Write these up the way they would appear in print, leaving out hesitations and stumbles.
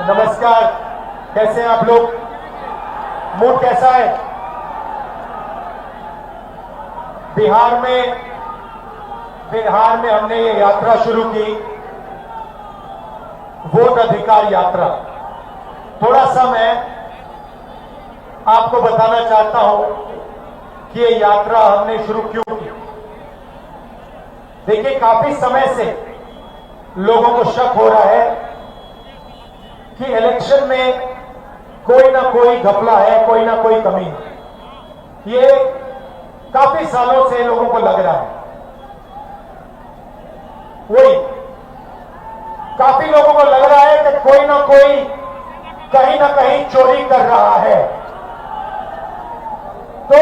नमस्कार। कैसे हैं आप लोग? मूड कैसा है? बिहार में हमने ये यात्रा शुरू की, वोट अधिकार यात्रा। थोड़ा सा मैं आपको बताना चाहता हूं कि ये यात्रा हमने शुरू क्यों की। देखिए, काफी समय से लोगों को शक हो रहा है कि इलेक्शन में कोई ना कोई घपला है, कोई ना कोई कमी है। ये काफी सालों से लोगों को लग रहा है। वही काफी लोगों को लग रहा है कि कोई ना कोई कहीं ना कहीं चोरी कर रहा है। तो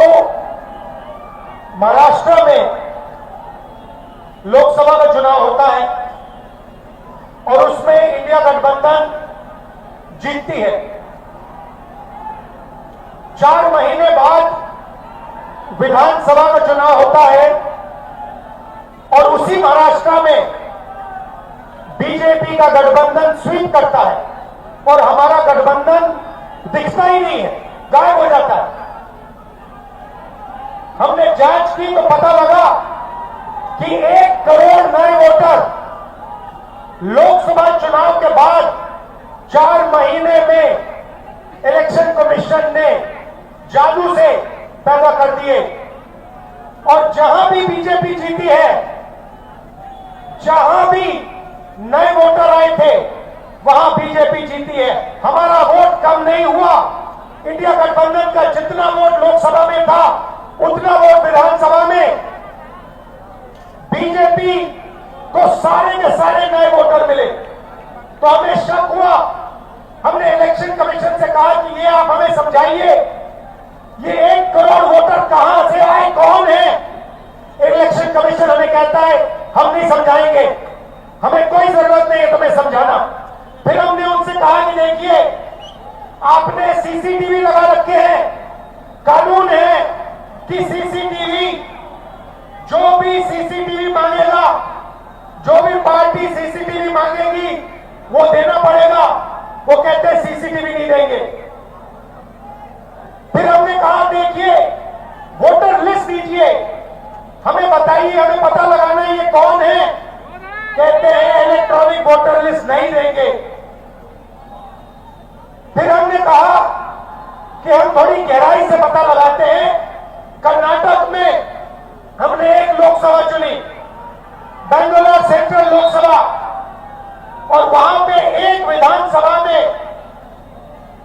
महाराष्ट्र में लोकसभा का चुनाव होता है और उसमें इंडिया गठबंधन जीतती है। 4 महीने बाद विधानसभा का चुनाव होता है और उसी महाराष्ट्र में बीजेपी का गठबंधन स्वीप करता है और हमारा गठबंधन दिखता ही नहीं है, गायब हो जाता है। हमने जांच की तो पता लगा कि 1 करोड़ नए वोटर लोकसभा चुनाव के बाद 4 महीने में इलेक्शन कमीशन ने जादू से पैदा कर दिए। और जहां भी बीजेपी जीती है, जहां भी नए वोटर आए थे, वहां बीजेपी जीती है। हमारा वोट कम नहीं हुआ। इंडिया गठबंधन का जितना वोट लोकसभा में था, उतना वोट विधानसभा में बीजेपी को सारे के सारे नए वोटर मिले। तो हमें शक हुआ। हमने इलेक्शन कमीशन से कहा कि ये आप हमें समझाइए, ये 1 करोड़ वोटर कहां से आए, कौन है? इलेक्शन कमीशन हमें कहता है हम नहीं समझाएंगे, हमें कोई जरूरत नहीं है तुम्हें समझाना। फिर हमने उनसे कहा कि देखिए, आपने सीसीटीवी लगा रखे हैं, कानून है कि सीसीटीवी, जो भी सीसीटीवी मांगेगा, जो भी पार्टी सीसीटीवी मांगेगी वो देना पड़ेगा। वो कहते हैं सीसीटीवी नहीं देंगे। फिर हमने कहा देखिए, वोटर लिस्ट दीजिए, हमें बताइए, हमें पता लगाना है ये कौन है। कहते हैं इलेक्ट्रॉनिक वोटर लिस्ट नहीं देंगे। फिर हमने कहा कि हम थोड़ी गहराई से पता लगाते हैं। कर्नाटक में हमने एक लोकसभा चुनी, बेंगलोर सेंट्रल लोकसभा, और वहां पे एक विधानसभा में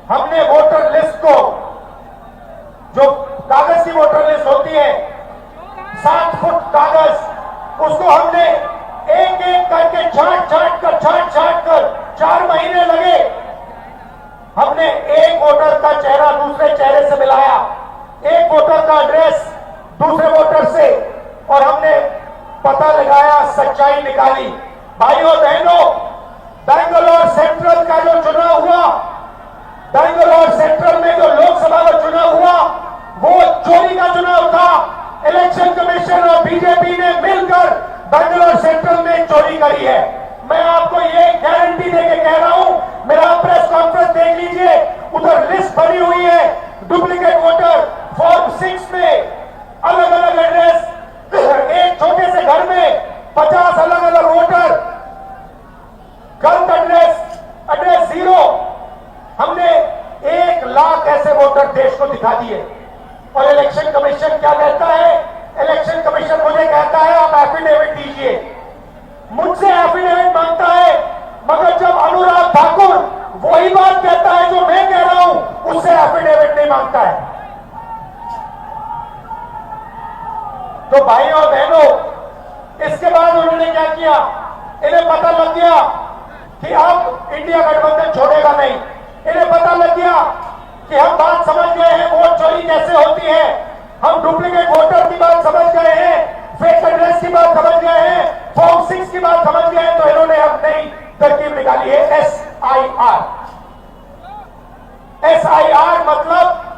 हमने वोटर लिस्ट को, जो कागज की वोटर लिस्ट होती है, 7 फुट कागज, उसको हमने एक एक करके छांट कर 4 महीने लगे। हमने एक वोटर का चेहरा दूसरे चेहरे से मिलाया, एक वोटर का एड्रेस दूसरे वोटर से, और हमने पता लगाया, सच्चाई निकाली। भाइयों बहनों, बेंगलोर सेंट्रल का जो चुनाव हुआ, बेंगलोर सेंट्रल में जो लोकसभा का चुनाव हुआ, वो चोरी का चुनाव था। इलेक्शन कमीशन और बीजेपी ने मिलकर बेंगलोर सेंट्रल में चोरी करी है। मैं आपको ये गारंटी देके कह रहा हूं, मेरा प्रेस कॉन्फ्रेंस देख लीजिए, उधर लिस्ट बनी हुई है, डुप्लीकेट वोटर फॉर्म 6 में अलग अलग एड्रेस, एक छोटे से घर में 50 अलग अलग वोटर, गलत एड्रेस 0। हमने 1 लाख ऐसे वोटर देश को दिखा दिए। और इलेक्शन कमीशन क्या कहता है? इलेक्शन कमीशन मुझे कहता है आप एफिडेविट दीजिए, मुझसे एफिडेविट मांगता है, मगर जब अनुराग ठाकुर वही बात कहता है जो मैं कह रहा हूं, उससे एफिडेविट नहीं मांगता है। तो भाइयों और बहनों, इसके बाद उन्होंने क्या किया? इन्हें पता लग गया कि अब इंडिया गठबंधन छोड़ेगा नहीं। इन्हें पता लग गया कि हम बात समझ गए हैं, वोट चोरी कैसे होती है, हम डुप्लीकेट वोटर की बात समझ गए हैं, फेक एड्रेस की बात समझ गए हैं, फॉर्म 6 की बात समझ गए हैं। तो इन्होंने अब नई तरकीब निकाली है, SIR। SIR मतलब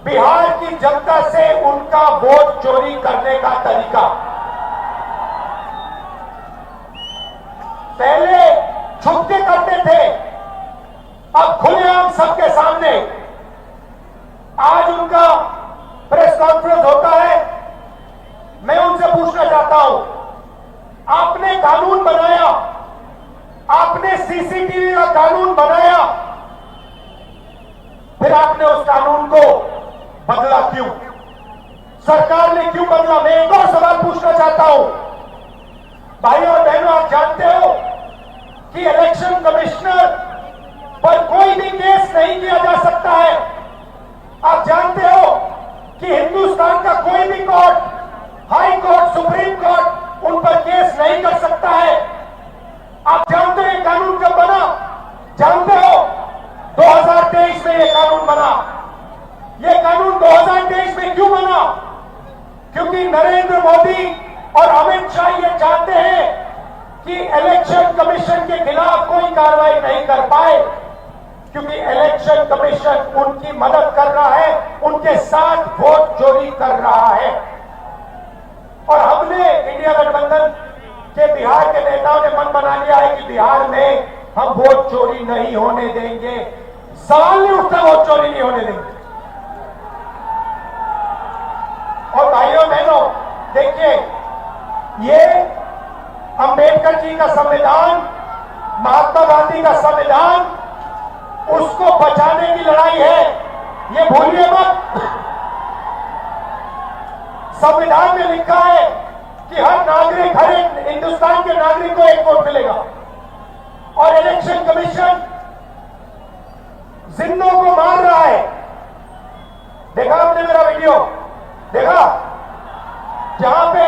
बिहार की जनता से उनका वोट चोरी करने का तरीका। पहले छुप के करते थे, चाहता हूं, भाइयों और बहनों, आप जानते हो कि इलेक्शन कमिश्नर पर कोई भी केस नहीं किया जा सकता है। आप जानते हो कि हिंदुस्तान का कोई भी court, high court, supreme court उन पर केस नहीं कर सकता है। आप जानते हो ये कानून कब बना? जानते हो 2023 में ये कानून बना। ये कानून 2023 में क्यों बना? क्योंकि नरेंद्र मोदी और अमित शाह ये चाहते हैं कि इलेक्शन कमीशन के खिलाफ कोई कार्रवाई नहीं कर पाए, क्योंकि इलेक्शन कमीशन उनकी मदद कर रहा है, उनके साथ वोट चोरी कर रहा है। और हमने इंडिया गठबंधन के बिहार के नेताओं ने मन बना लिया है कि बिहार में हम वोट चोरी नहीं होने देंगे। सवाल नहीं उठता, वोट चोरी नहीं होने देंगे। और भाइयों बहनों, देखिए, ये अंबेडकर जी का संविधान, महात्मा गांधी का संविधान, उसको बचाने की लड़ाई है, ये भूलिए मत। संविधान में लिखा है कि हर नागरिक, हर एक हिंदुस्तान के नागरिक को एक वोट मिलेगा। और इलेक्शन कमीशन जिंदों को मार रहा है। देखा आपने मेरा वीडियो? देखा? जहां पे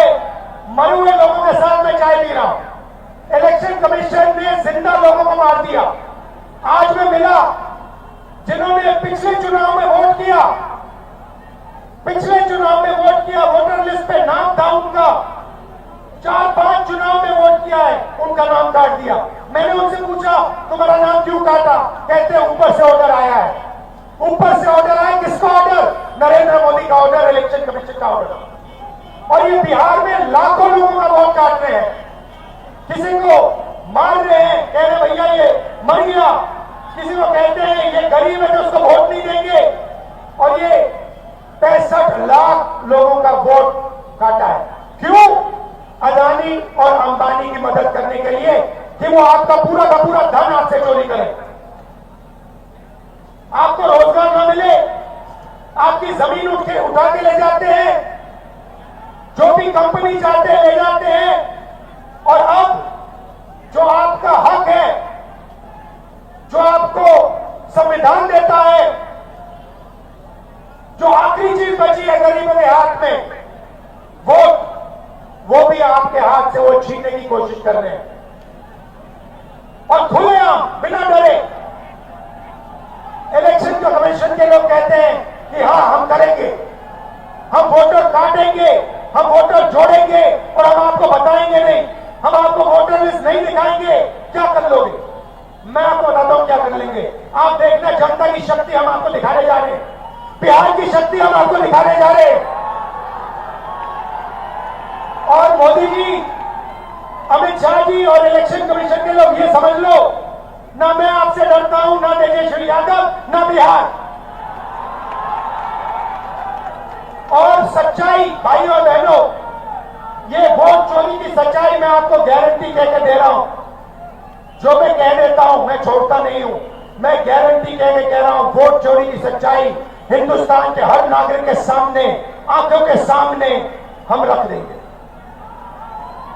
मरे हुए लोगों के साथ मैं चाय पी रहा हूं। इलेक्शन कमीशन ने जिंदा लोगों को मार दिया। आज मैं मिला जिन्होंने पिछले चुनाव में वोट किया, पिछले चुनाव में वोट किया, वोटर लिस्ट पे नाम था उनका, 4-5 चुनाव में वोट किया है, उनका नाम काट दिया। मैंने उनसे पूछा तुम्हारा नाम क्यों काटा? कहते ऊपर से ऑर्डर आया है। ऊपर से ऑर्डर आया, किसका ऑर्डर? नरेंद्र मोदी का ऑर्डर, इलेक्शन कमीशन का ऑर्डर। और ये बिहार में लाखों लोगों का वोट काट रहे हैं, किसी को मार रहे हैं, कह रहे भैया ये मर गया, किसी को कहते हैं ये गरीब है तो उसको वोट नहीं देंगे। और ये 65 लाख लोगों का वोट काटा है। क्यों? अदानी और अंबानी की मदद करने के लिए कि वो आपका पूरा का पूरा धन आपसे चोरी करें, आपको रोजगार न मिले, आपकी जमीन उठा के ले जाते हैं, जो भी कंपनी चाहते हैं ले जाते हैं। और अब जो आपका हक है, जो आपको संविधान देता है, जो आखिरी चीज बची है गरीबों के हाथ में, वोट, वो भी आपके हाथ से वो छीनने की कोशिश कर रहे हैं। और खुलेआम, बिना डरे, इलेक्शन कमीशन के लोग कहते हैं कि हाँ हम करेंगे, हम वोटर काटेंगे, हम वोटर जोड़ेंगे और हम आपको बताएंगे नहीं, हम आपको वोटर लिस्ट नहीं दिखाएंगे। क्या कर लोगे? मैं आपको बताता हूं क्या कर लेंगे। आप देखना, जनता की शक्ति हम आपको दिखाने जा रहे हैं, बिहार की शक्ति हम आपको दिखाने जा रहे हैं। और मोदी जी, अमित शाह जी और इलेक्शन कमीशन के लोग ये समझ लो, ना मैं आपसे डरता हूं, ना तेजस्वी यादव, ना बिहार। और सच्चाई, भाइयों और बहनों, ये वोट चोरी की सच्चाई मैं आपको गारंटी कहकर दे रहा हूं। जो मैं कह देता हूं मैं छोड़ता नहीं हूं, मैं गारंटी कह रहा हूं, वोट चोरी की सच्चाई हिंदुस्तान के हर नागरिक के सामने, आंखों के सामने हम रख देंगे।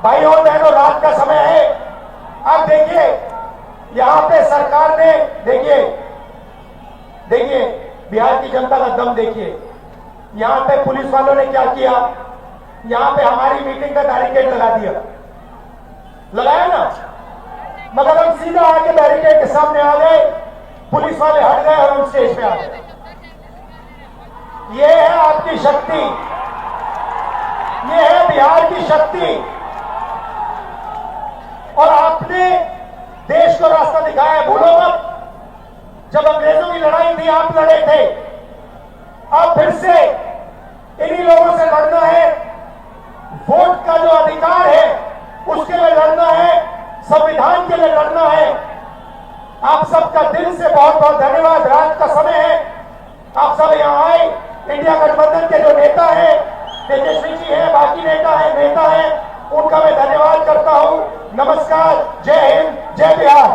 भाइयों और बहनों, रात का समय है। अब देखिए, यहां पे सरकार ने, देखिए बिहार की जनता का दम देखिए। यहां पे पुलिस वालों ने क्या किया? यहां पे हमारी मीटिंग का बैरिकेड लगा दिया, लगाया ना, मगर हम सीधा आके बैरिकेड के सामने आ गए, पुलिस वाले हट गए और हम स्टेज पे आ गए। ये है आपकी शक्ति, ये है बिहार की शक्ति। और आपने देश को रास्ता दिखाया है, भूलो मत। जब अंग्रेजों की लड़ाई थी आप लड़े थे, अब फिर से इन्हीं लोगों से लड़ना है। वोट का जो अधिकार है उसके लिए लड़ना है, संविधान के लिए लड़ना है। आप सबका दिल से बहुत बहुत धन्यवाद। रात का समय है, आप सब यहां आए। इंडिया गठबंधन के जो नेता हैं, तेजस्वी जी हैं, बाकी नेता हैं, उनका मैं धन्यवाद करता हूं। नमस्कार, जय हिंद, जय बिहार।